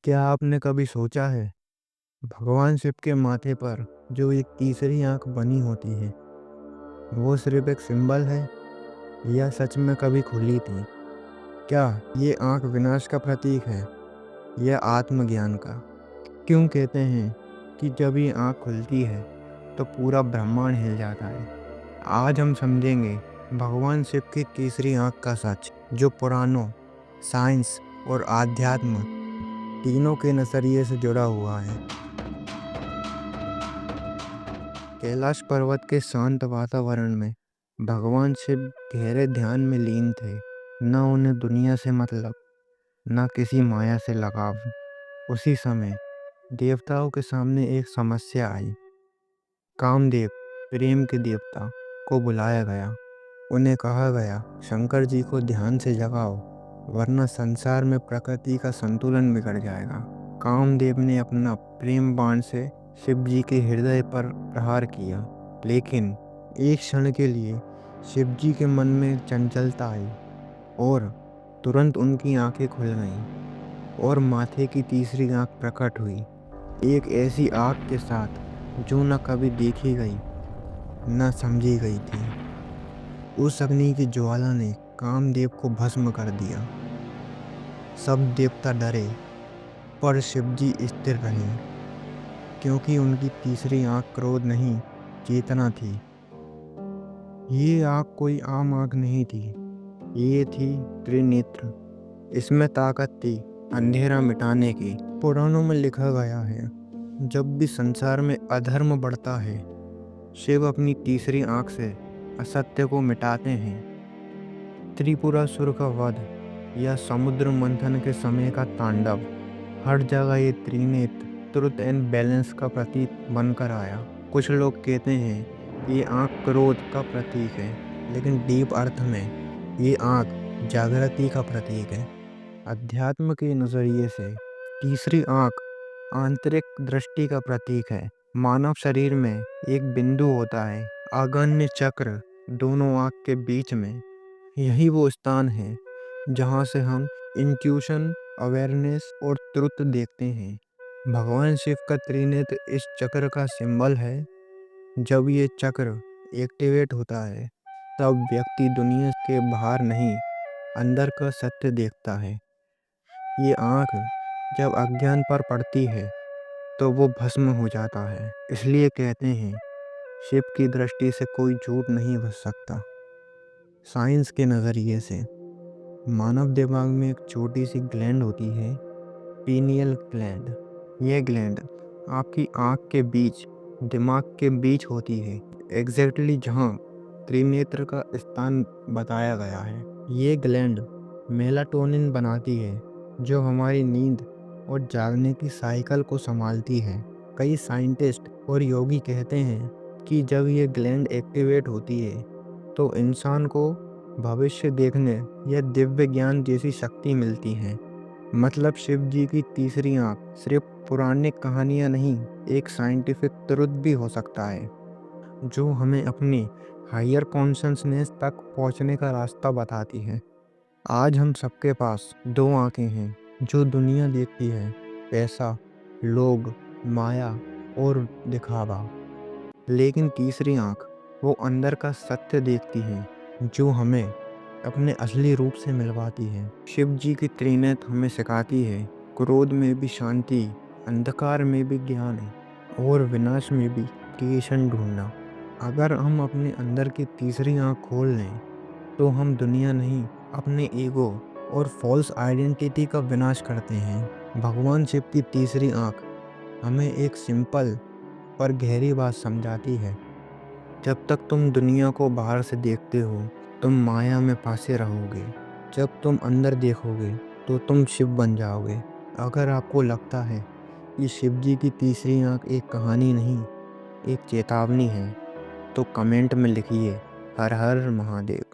क्या आपने कभी सोचा है भगवान शिव के माथे पर जो एक तीसरी आंख बनी होती है वो सिर्फ एक सिंबल है या सच में कभी खुली थी? क्या ये आंख विनाश का प्रतीक है या आत्मज्ञान का? क्यों कहते हैं कि जब ये आंख खुलती है तो पूरा ब्रह्मांड हिल जाता है? आज हम समझेंगे भगवान शिव की तीसरी आंख का सच, जो पुराणों, साइंस और आध्यात्म तीनों के नजरिए से जुड़ा हुआ है। कैलाश पर्वत के शांत वातावरण में भगवान शिव गहरे ध्यान में लीन थे। न उन्हें दुनिया से मतलब, न किसी माया से लगाव। उसी समय देवताओं के सामने एक समस्या आई। कामदेव, प्रेम के देवता, को बुलाया गया। उन्हें कहा गया, शंकर जी को ध्यान से जगाओ, वरना संसार में प्रकृति का संतुलन बिगड़ जाएगा। कामदेव ने अपना प्रेम बाण से शिव जी के हृदय पर प्रहार किया, लेकिन एक क्षण के लिए शिव जी के मन में चंचलता आई और तुरंत उनकी आंखें खुल गईं और माथे की तीसरी आंख प्रकट हुई, एक ऐसी आग के साथ जो न कभी देखी गई न समझी गई थी। उस अग्नि की ज्वाला ने कामदेव को भस्म कर दिया। सब देवता डरे, पर शिवजी स्थिर रहे, क्योंकि उनकी तीसरी आंख क्रोध नहीं, चेतना थी। ये आंख कोई आम आंख नहीं थी, ये थी त्रिनेत्र। इसमें ताकत थी अंधेरा मिटाने की। पुराणों में लिखा गया है, जब भी संसार में अधर्म बढ़ता है, शिव अपनी तीसरी आंख से असत्य को मिटाते हैं। त्रिपुरासुर का वध या समुद्र मंथन के समय का तांडव, हर जगह ये त्रिनेत्र ट्रुथ एंड बैलेंस का प्रतीक बनकर आया। कुछ लोग कहते हैं कि ये आंख क्रोध का प्रतीक है, लेकिन डीप अर्थ में ये आंख जागृति का प्रतीक है। अध्यात्म के नजरिए से तीसरी आंख आंतरिक दृष्टि का प्रतीक है। मानव शरीर में एक बिंदु होता है, आग्नेय चक्र, दोनों आंख के बीच में। यही वो स्थान है जहाँ से हम इंट्यूशन, अवेयरनेस और ट्रुथ देखते हैं। भगवान शिव का त्रिनेत्र इस चक्र का सिंबल है। जब ये चक्र एक्टिवेट होता है, तब व्यक्ति दुनिया के बाहर नहीं, अंदर का सत्य देखता है। ये आंख जब अज्ञान पर पड़ती है तो वो भस्म हो जाता है। इसलिए कहते हैं, शिव की दृष्टि से कोई झूठ नहीं बच सकता। साइंस के नज़रिए से मानव दिमाग में एक छोटी सी ग्लैंड होती है, पीनियल ग्लैंड। ये ग्लैंड आपकी आंख के बीच, दिमाग के बीच होती है, एग्जैक्टली जहाँ त्रिनेत्र का स्थान बताया गया है। ये ग्लैंड मेलाटोनिन बनाती है, जो हमारी नींद और जागने की साइकिल को संभालती है। कई साइंटिस्ट और योगी कहते हैं कि जब ये ग्लैंड एक्टिवेट होती है तो इंसान को भविष्य देखने या दिव्य ज्ञान जैसी शक्ति मिलती है। मतलब शिव जी की तीसरी आंख सिर्फ पुरानी कहानियां नहीं, एक साइंटिफिक ट्रुथ भी हो सकता है, जो हमें अपनी हायर कॉन्शसनेस तक पहुंचने का रास्ता बताती है। आज हम सबके पास दो आंखें हैं जो दुनिया देखती है, पैसा, लोग, माया और दिखावा। लेकिन तीसरी आंख वो अंदर का सत्य देखती है, जो हमें अपने असली रूप से मिलवाती है। शिव जी की त्रिनेत्र हमें सिखाती है, क्रोध में भी शांति, अंधकार में भी ज्ञान है और विनाश में भी क्रिएशन ढूंढना। अगर हम अपने अंदर की तीसरी आंख खोल लें तो हम दुनिया नहीं, अपने ईगो और फॉल्स आइडेंटिटी का विनाश करते हैं। भगवान शिव की तीसरी आंख हमें एक सिंपल पर गहरी बात समझाती है, जब तक तुम दुनिया को बाहर से देखते हो, तुम माया में फंसे रहोगे। जब तुम अंदर देखोगे तो तुम शिव बन जाओगे। अगर आपको लगता है कि शिव जी की तीसरी आंख एक कहानी नहीं, एक चेतावनी है, तो कमेंट में लिखिए, हर हर महादेव।